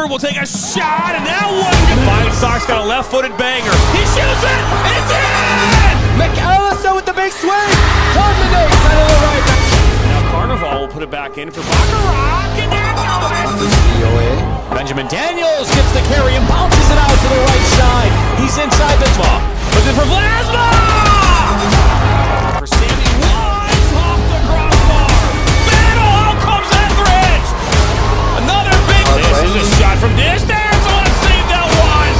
Cooper will take a shot, and that one. Fine Sox got a left-footed banger. He shoots it. It's in. McAllister with the big swing. Terminates out of the right. Now Carnival will put it back in for Baccarat, and that goes in. Benjamin Daniels gets the carry and bounces it out to the right side. He's inside the 12. Looking for Vlasma! For Sammy Wise off the crossbar. Battle, out comes Etheridge! Another big... This is a shot from distance. What a save that was!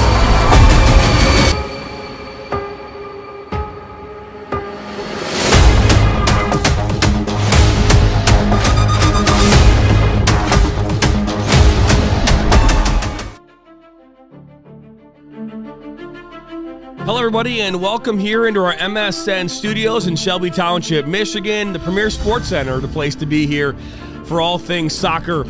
Hello, everybody, and welcome here into our MSN studios in Shelby Township, Michigan, the premier sports center, the place to be here for all things soccer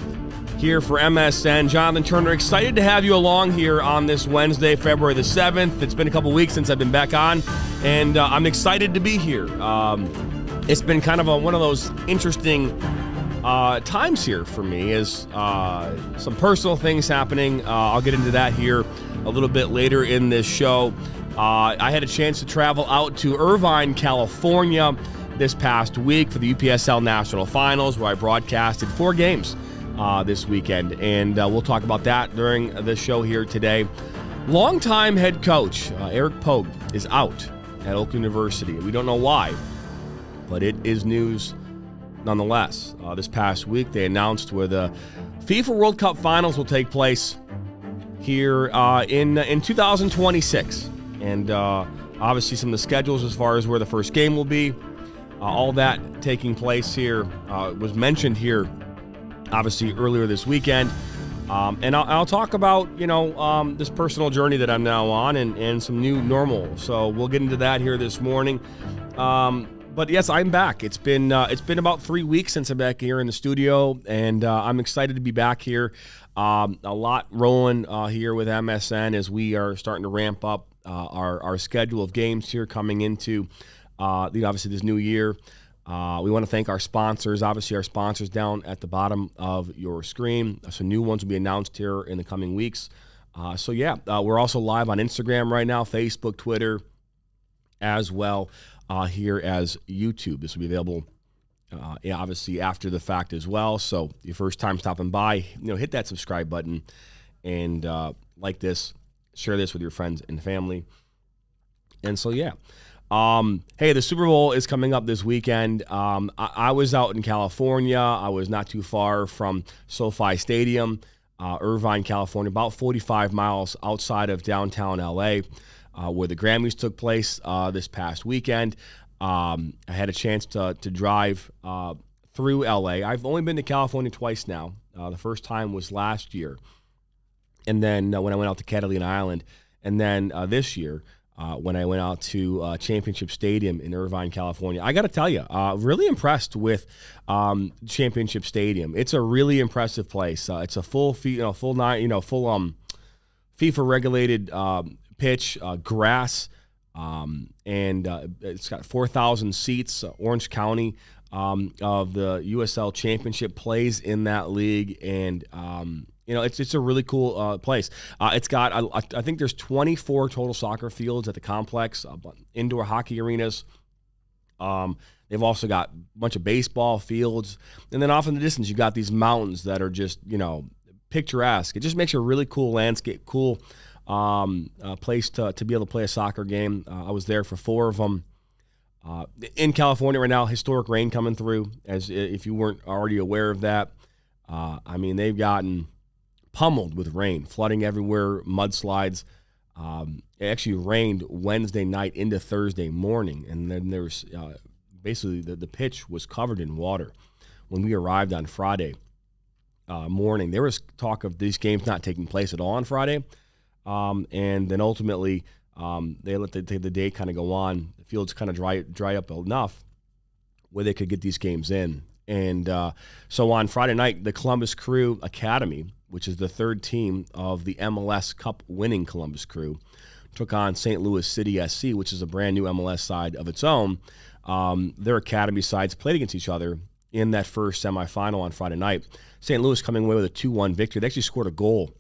here for MSN. Jonathan Turner, excited to have you along here on this Wednesday, February the 7th. It's been a couple weeks since I've been back on, and I'm excited to be here. It's been kind of one of those interesting times here for me, as some personal things happening. I'll get into that here a little bit later in this show. I had a chance to travel out to Irvine, California this past week for the UPSL National Finals, where I broadcasted 4 games this weekend, and we'll talk about that during the show here today. Longtime head coach Eric Pogue is out at Oak University. We don't know why, but it is news nonetheless. This past week, they announced where the FIFA World Cup Finals will take place here in 2026. And obviously some of the schedules as far as where the first game will be, all that taking place here was mentioned here, obviously earlier this weekend. And I'll talk about, this personal journey that I'm now on and some new normal. So we'll get into that here this morning. But yes, I'm back. It's been about 3 weeks since I'm back here in the studio, and I'm excited to be back here. A lot rolling here with MSN as we are starting to ramp up our schedule of games here coming into obviously this new year. We want to thank our sponsors. Obviously, our sponsors down at the bottom of your screen. Some new ones will be announced here in the coming weeks. We're also live on Instagram right now, Facebook, Twitter, as well here as YouTube. This will be available obviously after the fact as well. So your first time stopping by, hit that subscribe button and like this, share this with your friends and family. And so, hey, the Super Bowl is coming up this weekend. I was out in California. I was not too far from SoFi Stadium, Irvine, California, about 45 miles outside of downtown LA, where the Grammys took place this past weekend. I had a chance to drive through LA. I've only been to California twice now. The first time was last year. And then when I went out to Catalina Island, and then this year when I went out to Championship Stadium in Irvine, California. I got to tell you, really impressed with Championship Stadium. It's a really impressive place. It's a full FIFA regulated pitch, grass, and it's got 4,000 seats. Orange County of the USL Championship plays in that league, and it's a really cool place. It's got, I think there's 24 total soccer fields at the complex, indoor hockey arenas. They've also got a bunch of baseball fields. And then off in the distance, you got these mountains that are just, picturesque. It just makes a really cool landscape, cool place to be able to play a soccer game. I was there for 4 of them. In California right now, historic rain coming through, as if you weren't already aware of that. They've gotten pummeled with rain, flooding everywhere, mudslides. It actually rained Wednesday night into Thursday morning, and then there's basically the pitch was covered in water. When we arrived on Friday morning, there was talk of these games not taking place at all on Friday, and then ultimately they let the day kind of go on. The fields kind of dry up enough where they could get these games in. And so on Friday night, the Columbus Crew Academy, which is the third team of the MLS Cup winning Columbus Crew, took on St. Louis City SC, which is a brand new MLS side of its own. Their academy sides played against each other in that first semifinal on Friday night. St. Louis coming away with a 2-1 victory. They actually scored a goal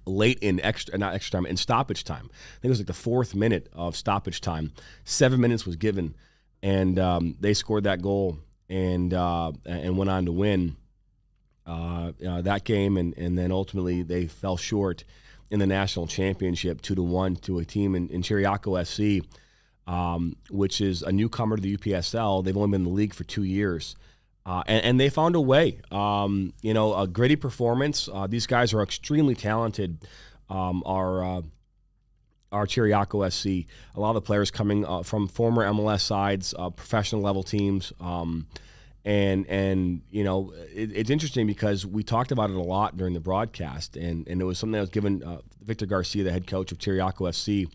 late in not extra time, in stoppage time. I think it was like the 4th minute of stoppage time. 7 minutes was given, and they scored that goal and went on to win that game, and then ultimately they fell short in the national championship 2-1 to a team in Chiriaco SC, which is a newcomer to the UPSL. They've only been in the league for 2 years. And they found a way, a gritty performance. These guys are extremely talented. Our Chiriaco SC, a lot of the players coming from former MLS sides, professional level teams. It's interesting because we talked about it a lot during the broadcast, and it was something that was given. Victor Garcia, the head coach of Chiriaco FC,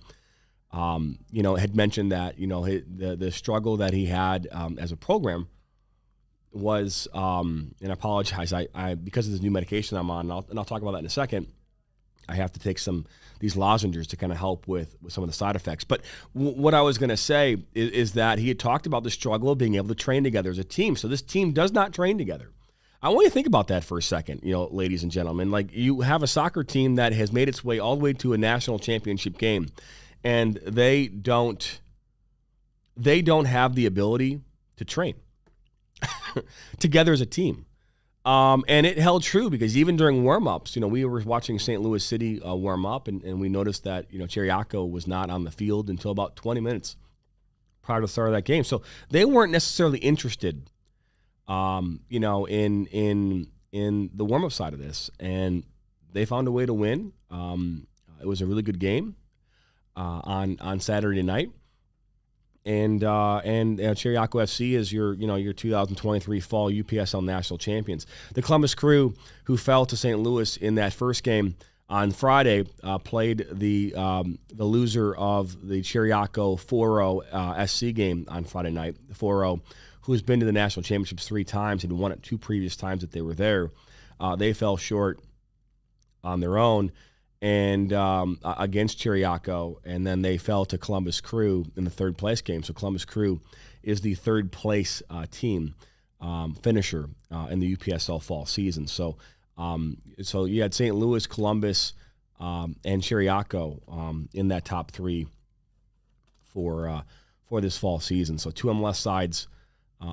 had mentioned that the struggle that he had as a program was, and I apologize, I because of this new medication I'm on, and I'll talk about that in a second. I have to take these lozenges to kind of help with some of the side effects. But what I was going to say is that he had talked about the struggle of being able to train together as a team. So this team does not train together. I want you to think about that for a second, ladies and gentlemen. Like, you have a soccer team that has made its way all the way to a national championship game, and they don't have the ability to train together as a team. And it held true because even during warm-ups, we were watching St. Louis City warm up, and we noticed that, Chiriaco was not on the field until about 20 minutes prior to the start of that game. So they weren't necessarily interested, in the warm-up side of this, and they found a way to win. It was a really good game on Saturday night. And Chiriaco FC is your 2023 fall UPSL national champions. The Columbus Crew, who fell to St. Louis in that first game on Friday, played the loser of the Chiriaco 4-0 SC game on Friday night. The 4-0, who has been to the national championships 3 times and won it 2 previous times that they were there. They fell short on their own and against Chiriaco, and then they fell to Columbus Crew in the 3rd place game. So Columbus Crew is the 3rd place team finisher in the UPSL fall season. So you had St. Louis, Columbus, and Chiriaco in that top 3 for this fall season. So 2 MLS sides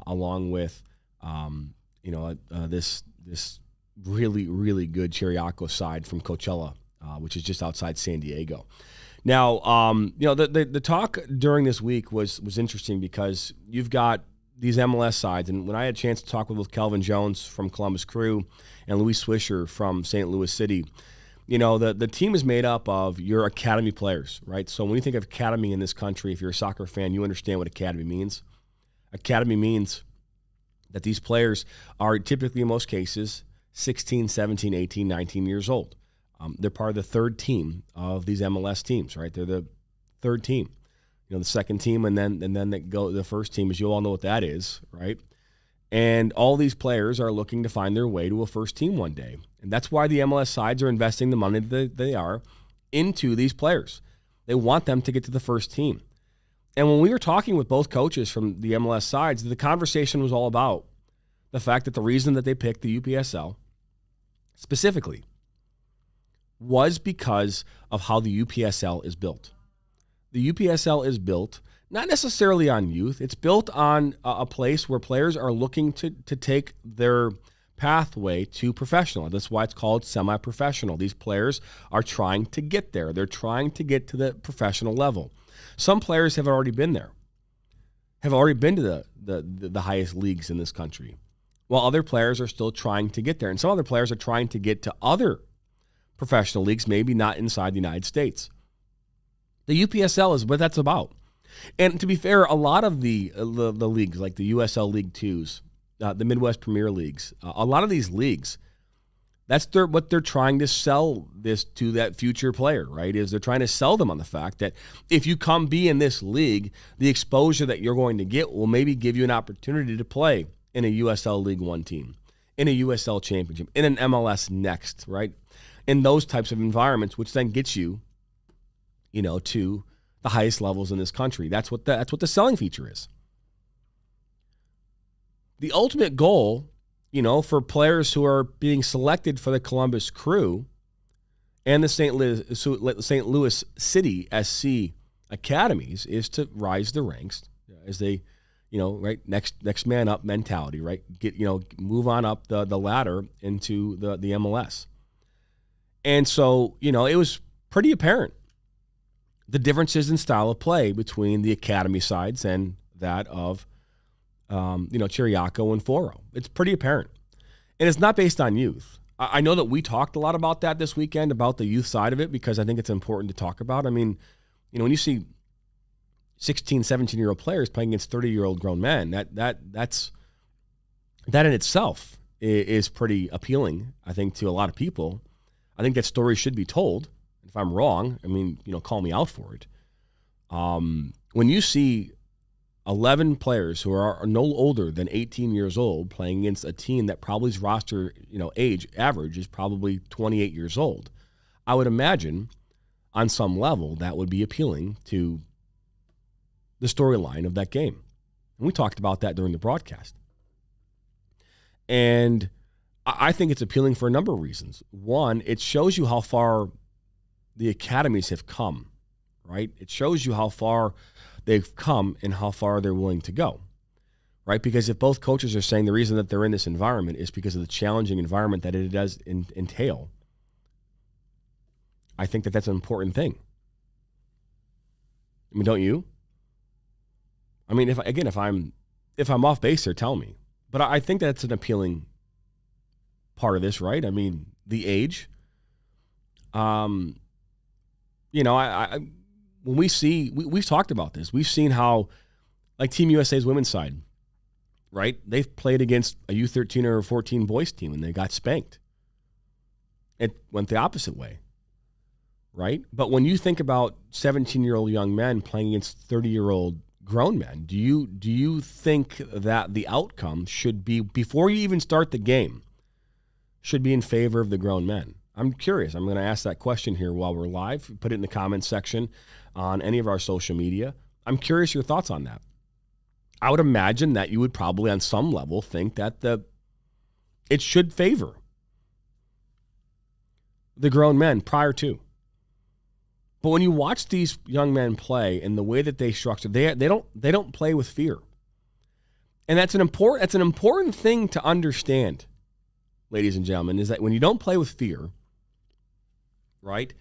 along with this really, really good Chiriaco side from Coachella, which is just outside San Diego. Now, the talk during this week was interesting because you've got these MLS sides, and when I had a chance to talk with both Kelvin Jones from Columbus Crew and Luis Swisher from St. Louis City, the team is made up of your academy players, right? So when you think of academy in this country, if you're a soccer fan, you understand what academy means. Academy means that these players are typically, in most cases, 16, 17, 18, 19 years old. They're part of the 3rd team of these MLS teams, right? They're the 3rd team, the 2nd team, and then they go the 1st team, as you all know what that is, right? And all these players are looking to find their way to a 1st team one day, and that's why the MLS sides are investing the money that they are into these players. They want them to get to the 1st team. And when we were talking with both coaches from the MLS sides, the conversation was all about the fact that the reason that they picked the UPSL specifically was because of how the UPSL is built. The UPSL is built not necessarily on youth. It's built on a place where players are looking to take their pathway to professional. That's why it's called semi-professional. These players are trying to get there. They're trying to get to the professional level. Some players have already been there, have already been to the highest leagues in this country, while other players are still trying to get there. And some other players are trying to get to other professional leagues, maybe not inside the United States. The UPSL is what that's about. And to be fair, a lot of the leagues, like the USL League Twos, the Midwest Premier Leagues, a lot of these leagues, that's what they're trying to sell this to that future player, right? Is they're trying to sell them on the fact that if you come be in this league, the exposure that you're going to get will maybe give you an opportunity to play in a USL League One team, in a USL Championship, in an MLS Next, right? In those types of environments, which then gets you, to the highest levels in this country. That's what the selling feature is. The ultimate goal, for players who are being selected for the Columbus Crew and the St. Louis City SC academies is to rise the ranks as they, right, next man up mentality, right? Move on up the ladder into the MLS. And so, it was pretty apparent the differences in style of play between the academy sides and that of, Chiriaco and Foro. It's pretty apparent. And it's not based on youth. I know that we talked a lot about that this weekend, about the youth side of it, because I think it's important to talk about. I mean, when you see 16, 17-year-old players playing against 30-year-old grown men, that in itself is pretty appealing, I think, to a lot of people. I think that story should be told. If I'm wrong, call me out for it. When you see 11 players who are no older than 18 years old playing against a team that probably's roster, age average is probably 28 years old, I would imagine on some level that would be appealing to the storyline of that game. And we talked about that during the broadcast. And I think it's appealing for a number of reasons. One, it shows you how far the academies have come, right? It shows you how far they've come and how far they're willing to go, right? Because if both coaches are saying the reason that they're in this environment is because of the challenging environment that it does entail, I think that that's an important thing. I mean, don't you? I mean, if I'm off base here, tell me. But I think that's an appealing part of this, right? I mean, the age. When we've talked about this. We've seen how, like Team USA's women's side, right? They've played against a U13 or a 14 boys team and they got spanked. It went the opposite way, right? But when you think about 17-year-old young men playing against 30-year-old grown men, do you think that the outcome should be, before you even start the game, should be in favor of the grown men? I'm curious. I'm going to ask that question here while we're live. Put it in the comments section on any of our social media. I'm curious your thoughts on that. I would imagine that you would probably on some level think that it should favor the grown men prior to. But when you watch these young men play and the way that they structure, they don't play with fear. And that's an important thing to understand, ladies and gentlemen, is that when you don't play with fear, right?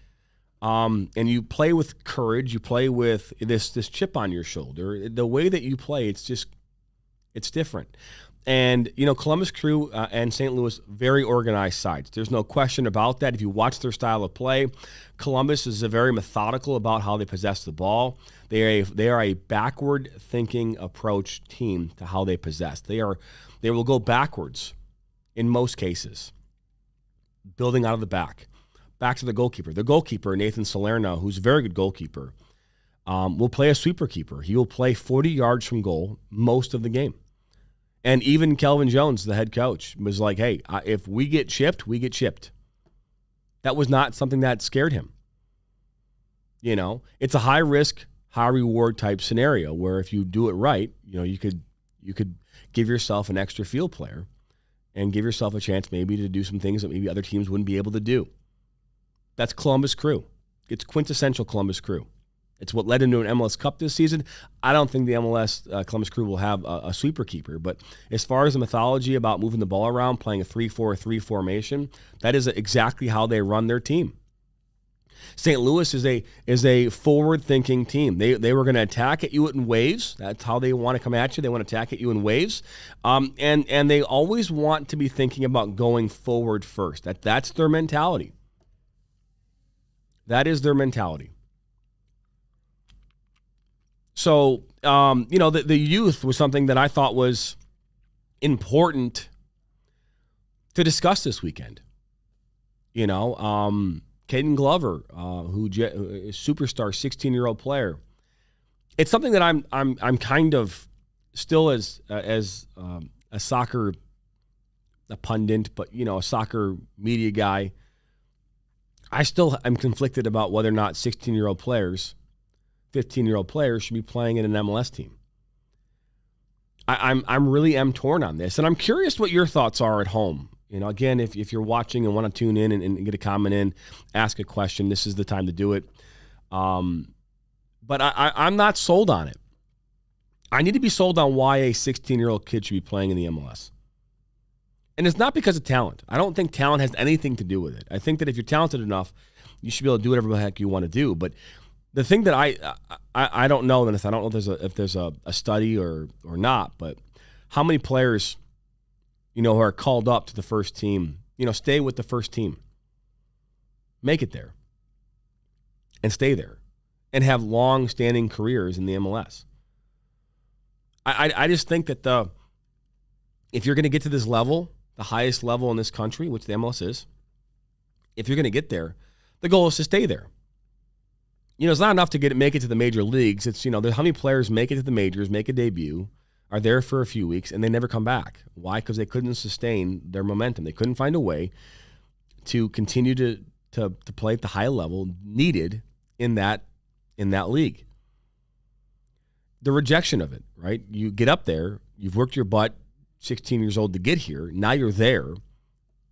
And you play with courage, you play with this chip on your shoulder. The way that you play, it's different. And, Columbus Crew and St. Louis, very organized sides. There's no question about that. If you watch their style of play, Columbus is very methodical about how they possess the ball. They are a backward-thinking approach team to how they possess. They will go backwards in most cases, building out of the back. Back to the goalkeeper. The goalkeeper, Nathan Salerno, who's a very good goalkeeper, will play a sweeper keeper. He will play 40 yards from goal most of the game. And even Kelvin Jones, the head coach, was like, hey, if we get chipped, we get chipped. That was not something that scared him. It's a high-risk, high-reward type scenario where if you do it right, you could give yourself an extra field player and give yourself a chance maybe to do some things that maybe other teams wouldn't be able to do. That's Columbus Crew. It's quintessential Columbus Crew. It's what led into an MLS Cup this season. I don't think the MLS Columbus Crew will have a sweeper keeper, but as far as the mythology about moving the ball around, playing a 3-4-3 formation, that is exactly how they run their team. St. Louis is a forward-thinking team. They were going to attack at you in waves. That's how they want to come at you. They want to attack at you in waves. And they always want to be thinking about going forward first. That's their mentality. That is their mentality. So, the youth was something that I thought was important to discuss this weekend. Caden Glover, who is superstar, 16-year-old player. It's something that I'm kind of still as a soccer pundit, but a soccer media guy. I still am conflicted about whether or not 16-year-old players, 15-year-old players should be playing in an MLS team. I'm really torn on this, and I'm curious what your thoughts are at home. Again, if you're watching and want to tune in and get a comment in, ask a question, this is the time to do it. But I'm not sold on it. I need to be sold on why a 16-year-old kid should be playing in the MLS. And it's not because of talent. I don't think talent has anything to do with it. I think that if you're talented enough, you should be able to do whatever the heck you want to do. But the thing that I don't know, and I don't know if there's a study or not, but how many players, who are called up to the first team, stay with the first team, make it there, and stay there, and have long-standing careers in the MLS. I just think that if you're going to get to this level, the highest level in this country, which the MLS is, if you're going to get there, the goal is to stay there. It's not enough to make it to the major leagues. It's, there's how many players make it to the majors, make a debut, are there for a few weeks, and they never come back. Why? Because they couldn't sustain their momentum. They couldn't find a way to continue to play at the high level needed in that league. The rejection of it, right? You get up there, you've worked your butt, 16 years old to get here. Now you're there.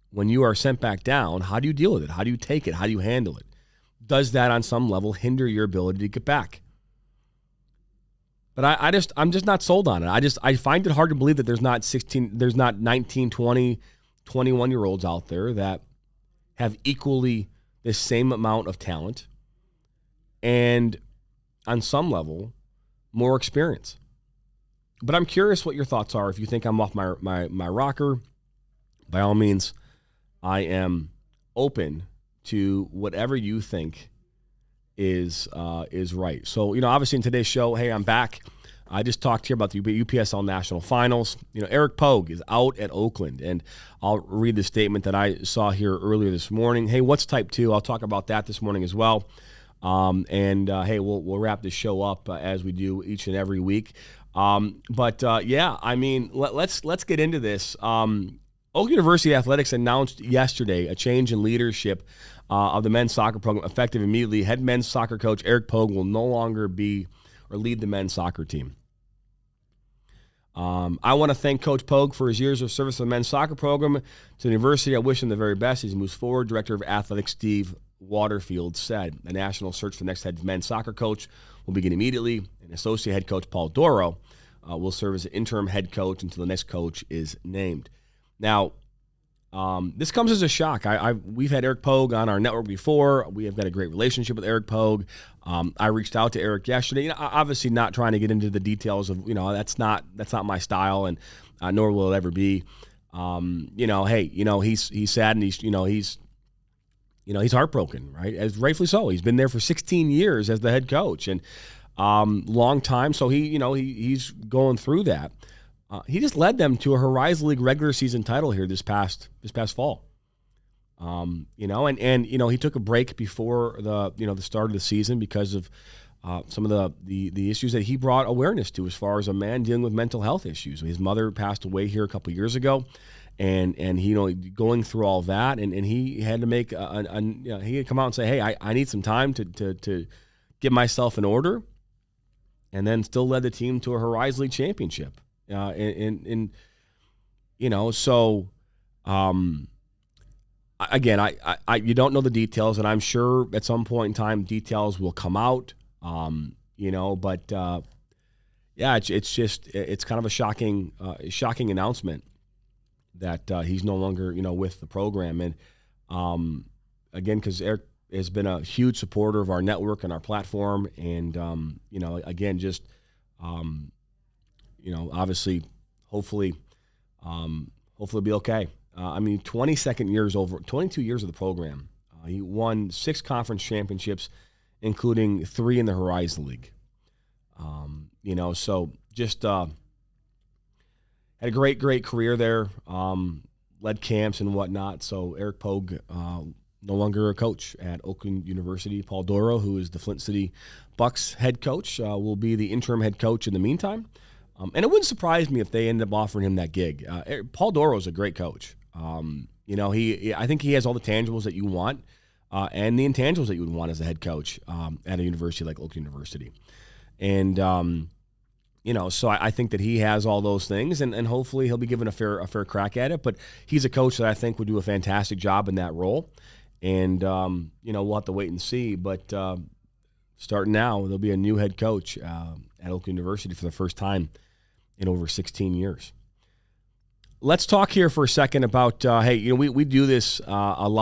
When you are sent back down, how do you deal with it? How do you take it? How do you handle it? Does that on some level hinder your ability to get back? But I'm just not sold on it. I find it hard to believe that there's not 19, 20, 21-year-olds out there that have equally the same amount of talent and on some level more experience. But I'm curious what your thoughts are. If you think I'm off my rocker, by all means, I am open to whatever you think is right. So, obviously in today's show, hey, I'm back. I just talked here about the UPSL National Finals. Eric Pogue is out at Oakland, and I'll read the statement that I saw here earlier this morning. Hey, what's Type 2? I'll talk about that this morning as well. Hey, we'll wrap this show up as we do each and every week. Let's get into this. Oak University Athletics announced yesterday a change in leadership of the men's soccer program effective immediately. Head men's soccer coach Eric Pogue will no longer lead the men's soccer team. I want to thank Coach Pogue for his years of service to the men's soccer program. To the university, I wish him the very best as he moves forward. Director of Athletics Steve Waterfield said a national search for the next head men's soccer coach will begin immediately. And associate head coach Paul Doro will serve as the interim head coach until the next coach is named. Now, this comes as a shock. We've had Eric Pogue on our network before. We have got a great relationship with Eric Pogue. I reached out to Eric yesterday. Obviously not trying to get into the details of, that's not my style, and nor will it ever be. He's sad, and he's heartbroken, right? As rightfully so. He's been there for 16 years as the head coach, and long time. So he's going through that. He just led them to a Horizon League regular season title here this past fall. He took a break before the start of the season because of some of the issues that he brought awareness to as far as a man dealing with mental health issues. His mother passed away here a couple of years ago, and he going through all that, and he had to make he had come out and say, hey, I need some time to get myself in order, and then still led the team to a Horizon League championship. Again, you don't know the details, and I'm sure at some point in time details will come out. It's kind of a shocking announcement that he's no longer with the program, and again, because Eric has been a huge supporter of our network and our platform, and obviously, hopefully it'll be okay. 22 years of the program. He won 6 conference championships, including 3 in the Horizon League. So just had a great career there, led camps and whatnot. So Eric Pogue, no longer a coach at Oakland University. Paul Doro, who is the Flint City Bucks head coach, will be the interim head coach in the meantime. And it wouldn't surprise me if they ended up offering him that gig. Paul Doro is a great coach. I think he has all the tangibles that you want and the intangibles that you would want as a head coach at a university like Oakland University. And, So I think that he has all those things, and hopefully he'll be given a fair crack at it. But he's a coach that I think would do a fantastic job in that role. And, we'll have to wait and see. But starting now, there'll be a new head coach at Oak University for the first time in over 16 years. Let's talk here for a second about, we do this a lot.